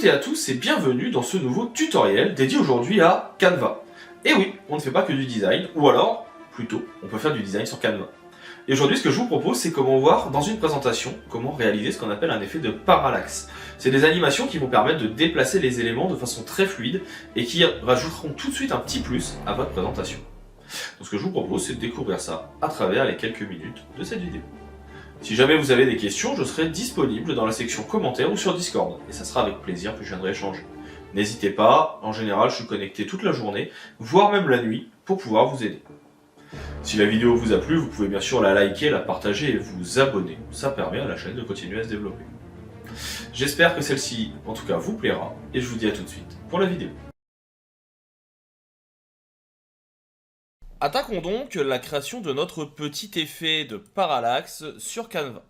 toutes et à tous et bienvenue dans ce nouveau tutoriel dédié aujourd'hui à Canva. Et oui, on ne fait pas que du design, ou alors, plutôt, on peut faire du design sur Canva. Et aujourd'hui, ce que je vous propose, c'est comment voir dans une présentation, comment réaliser ce qu'on appelle un effet de parallaxe. C'est des animations qui vont permettre de déplacer les éléments de façon très fluide et qui rajouteront tout de suite un petit plus à votre présentation. Donc ce que je vous propose, c'est de découvrir ça à travers les quelques minutes de cette vidéo. Si jamais vous avez des questions, je serai disponible dans la section commentaires ou sur Discord, et ça sera avec plaisir que je viendrai échanger. N'hésitez pas, en général je suis connecté toute la journée, voire même la nuit, pour pouvoir vous aider. Si la vidéo vous a plu, vous pouvez bien sûr la liker, la partager et vous abonner, ça permet à la chaîne de continuer à se développer. J'espère que celle-ci, en tout cas, vous plaira, et je vous dis à tout de suite pour la vidéo. Attaquons donc la création de notre petit effet de parallaxe sur Canva.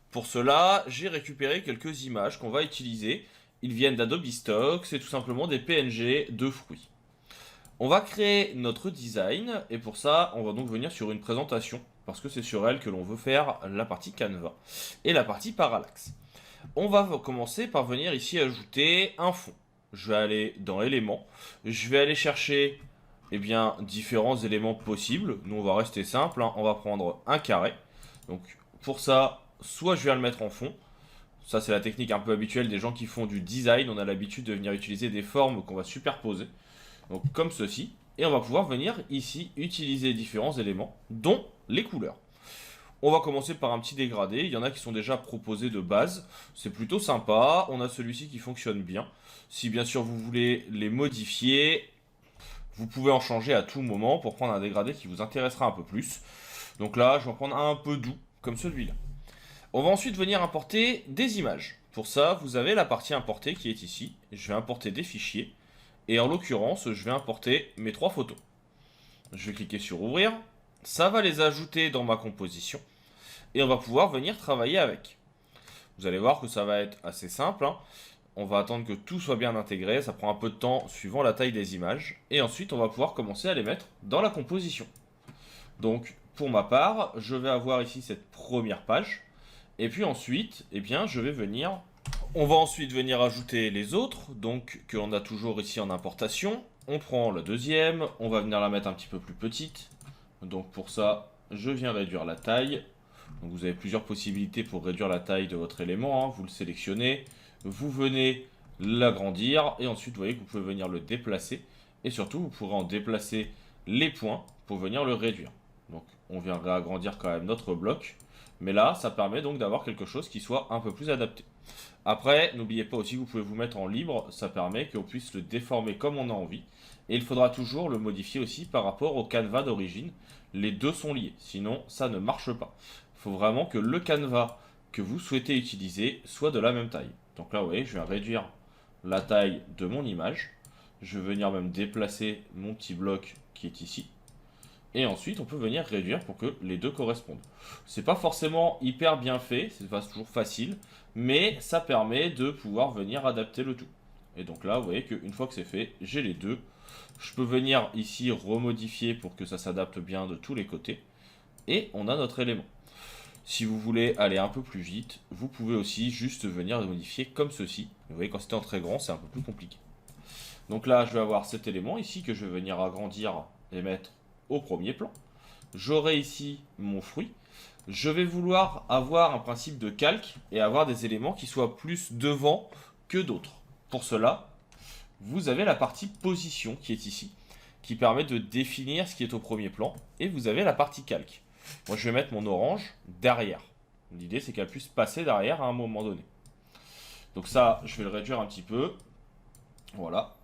Pour cela, j'ai récupéré quelques images qu'on va utiliser. Ils viennent d'Adobe Stock, c'est tout simplement des PNG de fruits. On va créer notre design et pour ça, on va donc venir sur une présentation parce que c'est sur elle que l'on veut faire la partie Canva et la partie parallaxe. On va commencer par venir ici ajouter un fond. Je vais aller dans éléments, je vais aller chercher différents éléments possibles. Nous on va rester simple, on va prendre un carré. Donc pour ça, soit je viens le mettre en fond. Ça c'est la technique un peu habituelle des gens qui font du design. On a l'habitude de venir utiliser des formes qu'on va superposer. Donc comme ceci. Et on va pouvoir venir ici utiliser différents éléments, dont les couleurs. On va commencer par un petit dégradé. Il y en a qui sont déjà proposés de base. C'est plutôt sympa. On a celui-ci qui fonctionne bien. Si bien sûr vous voulez les modifier, vous pouvez en changer à tout moment pour prendre un dégradé qui vous intéressera un peu plus. Donc là, je vais en prendre un peu doux, comme celui-là. On va ensuite venir importer des images. Pour ça, vous avez la partie importée qui est ici. Je vais importer des fichiers. Et en l'occurrence, je vais importer mes 3 photos. Je vais cliquer sur ouvrir. Ça va les ajouter dans ma composition. Et on va pouvoir venir travailler avec. Vous allez voir que ça va être assez simple. On va attendre que tout soit bien intégré. Ça prend un peu de temps suivant la taille des images. Et ensuite, on va pouvoir commencer à les mettre dans la composition. Donc, pour ma part, je vais avoir ici cette première page. Et puis ensuite, je vais venir... On va ensuite venir ajouter les autres, donc que l'on a toujours ici en importation. On prend la deuxième, on va venir la mettre un petit peu plus petite. Donc pour ça, je viens réduire la taille. Donc vous avez plusieurs possibilités pour réduire la taille de votre élément. Vous le sélectionnez, vous venez l'agrandir et ensuite vous voyez que vous pouvez venir le déplacer. Et surtout, vous pourrez en déplacer les points pour venir le réduire. Donc on vient réagrandir quand même notre bloc. Mais là, ça permet donc d'avoir quelque chose qui soit un peu plus adapté. Après, n'oubliez pas aussi que vous pouvez vous mettre en libre, ça permet qu'on puisse le déformer comme on a envie. Et il faudra toujours le modifier aussi par rapport au canevas d'origine. Les deux sont liés, sinon ça ne marche pas. Il faut vraiment que le canevas que vous souhaitez utiliser soit de la même taille. Donc là, vous voyez, je vais réduire la taille de mon image. Je vais venir même déplacer mon petit bloc qui est ici. Et ensuite, on peut venir réduire pour que les deux correspondent. C'est pas forcément hyper bien fait, c'est pas toujours facile, mais ça permet de pouvoir venir adapter le tout. Et donc là, vous voyez qu'une fois que c'est fait, j'ai les deux. Je peux venir ici remodifier pour que ça s'adapte bien de tous les côtés. Et on a notre élément. Si vous voulez aller un peu plus vite, vous pouvez aussi juste venir le modifier comme ceci. Vous voyez, quand c'était en très grand, c'est un peu plus compliqué. Donc là, je vais avoir cet élément ici que je vais venir agrandir et mettre au premier plan. J'aurai ici mon fruit. Je vais vouloir avoir un principe de calque et avoir des éléments qui soient plus devant que d'autres. Pour cela, vous avez la partie position qui est ici, qui permet de définir ce qui est au premier plan, et vous avez la partie calque. Moi, je vais mettre mon orange derrière. L'idée, c'est qu'elle puisse passer derrière à un moment donné. Donc ça, je vais le réduire un petit peu. Voilà.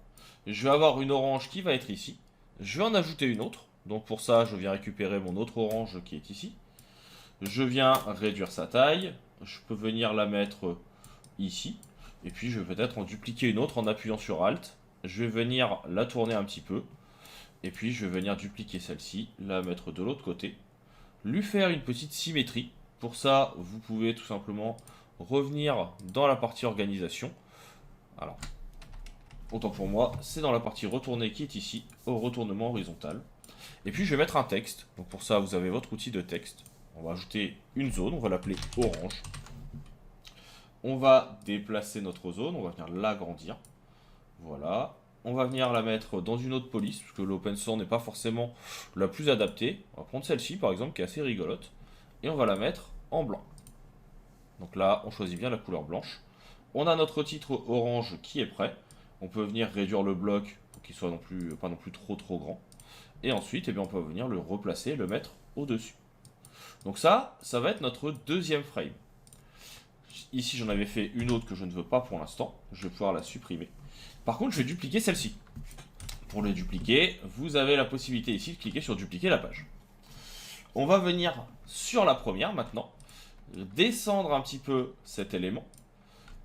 Je vais avoir une orange qui va être ici. Je vais en ajouter une autre. Donc pour ça, je viens récupérer mon autre orange qui est ici. Je viens réduire sa taille. Je peux venir la mettre ici. Et puis je vais peut-être en dupliquer une autre en appuyant sur Alt. Je vais venir la tourner un petit peu. Et puis je vais venir dupliquer celle-ci, la mettre de l'autre côté. Lui faire une petite symétrie. Pour ça, vous pouvez tout simplement revenir dans la partie organisation. Alors, autant pour moi, c'est dans la partie retourner qui est ici, au retournement horizontal. Et puis je vais mettre un texte. Donc pour ça, vous avez votre outil de texte. On va ajouter une zone, on va l'appeler orange. On va déplacer notre zone, on va venir l'agrandir. Voilà. On va venir la mettre dans une autre police, parce que l'open source n'est pas forcément la plus adaptée. On va prendre celle-ci par exemple, qui est assez rigolote. Et on va la mettre en blanc. Donc là, on choisit bien la couleur blanche. On a notre titre orange qui est prêt. On peut venir réduire le bloc pour qu'il soit pas non plus trop grand. Et ensuite, eh bien, on peut venir le replacer et le mettre au-dessus. Donc ça va être notre deuxième frame. Ici, j'en avais fait une autre que je ne veux pas pour l'instant. Je vais pouvoir la supprimer. Par contre, je vais dupliquer celle-ci. Pour le dupliquer, vous avez la possibilité ici de cliquer sur dupliquer la page. On va venir sur la première maintenant, descendre un petit peu cet élément.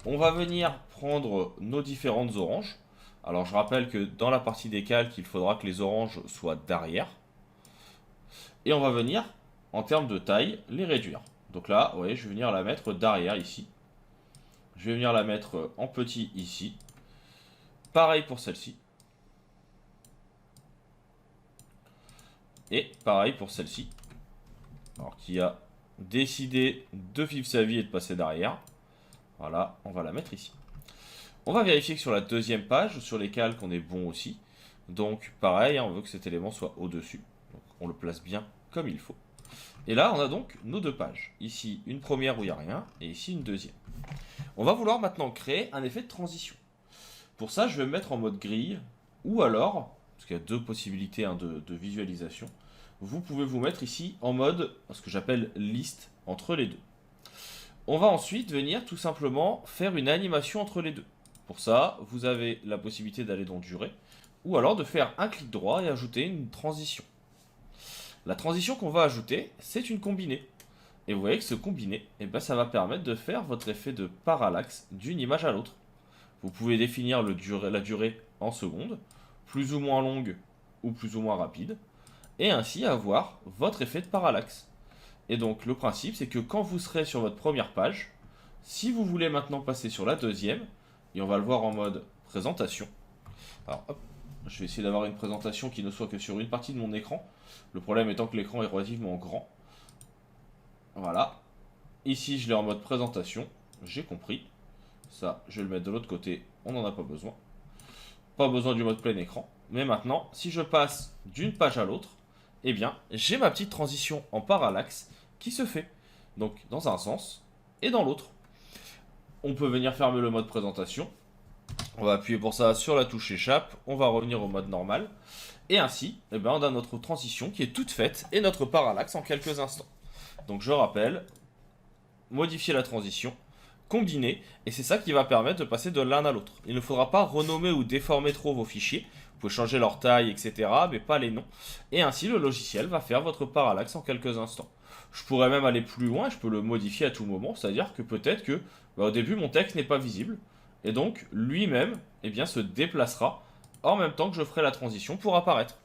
On va venir prendre nos différentes oranges. Alors je rappelle que dans la partie des calques, il faudra que les oranges soient derrière. Et on va venir, en termes de taille, les réduire. Donc là, vous voyez, je vais venir la mettre derrière ici. Je vais venir la mettre en petit ici. Pareil pour celle-ci. Et pareil pour celle-ci. Alors qui a décidé de vivre sa vie et de passer derrière. Voilà, on va la mettre ici. On va vérifier que sur la deuxième page, sur les calques, on est bon aussi. Donc pareil, on veut que cet élément soit au-dessus. Donc on le place bien comme il faut. Et là, on a donc nos deux pages. Ici, une première où il n'y a rien, et ici, une deuxième. On va vouloir maintenant créer un effet de transition. Pour ça, je vais me mettre en mode grille, ou alors, parce qu'il y a deux possibilités de visualisation, vous pouvez vous mettre ici en mode, ce que j'appelle liste, entre les deux. On va ensuite venir tout simplement faire une animation entre les deux. Pour ça, vous avez la possibilité d'aller dans durée, ou alors de faire un clic droit et ajouter une transition. La transition qu'on va ajouter, c'est une combinée. Et vous voyez que ce combiné, eh ben, ça va permettre de faire votre effet de parallaxe d'une image à l'autre. Vous pouvez définir la durée en secondes, plus ou moins longue ou plus ou moins rapide, et ainsi avoir votre effet de parallaxe. Et donc le principe, c'est que quand vous serez sur votre première page, si vous voulez maintenant passer sur la deuxième, et on va le voir en mode présentation. Alors hop, je vais essayer d'avoir une présentation qui ne soit que sur une partie de mon écran. Le problème étant que l'écran est relativement grand. Voilà. Ici, je l'ai en mode présentation. J'ai compris. Ça, je vais le mettre de l'autre côté. On n'en a pas besoin. Pas besoin du mode plein écran. Mais maintenant, si je passe d'une page à l'autre, eh bien, j'ai ma petite transition en parallaxe qui se fait. Donc, dans un sens et dans l'autre. On peut venir fermer le mode présentation. On va appuyer pour ça sur la touche échappe. On va revenir au mode normal. Et ainsi, eh ben, on a notre transition qui est toute faite et notre parallaxe en quelques instants. Donc je rappelle, modifier la transition, combiner, et c'est ça qui va permettre de passer de l'un à l'autre. Il ne faudra pas renommer ou déformer trop vos fichiers. Vous pouvez changer leur taille, etc., mais pas les noms. Et ainsi, le logiciel va faire votre parallaxe en quelques instants. Je pourrais même aller plus loin, je peux le modifier à tout moment, c'est-à-dire que peut-être que au début mon texte n'est pas visible, et donc lui-même eh bien, se déplacera en même temps que je ferai la transition pour apparaître.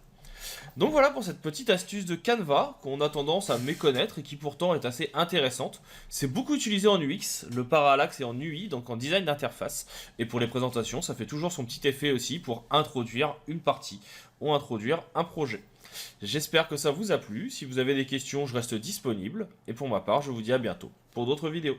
Donc voilà pour cette petite astuce de Canva qu'on a tendance à méconnaître et qui pourtant est assez intéressante. C'est beaucoup utilisé en UX, le parallaxe est en UI, donc en design d'interface. Et pour les présentations, ça fait toujours son petit effet aussi pour introduire une partie ou introduire un projet. J'espère que ça vous a plu. Si vous avez des questions, je reste disponible. Et pour ma part, je vous dis à bientôt pour d'autres vidéos.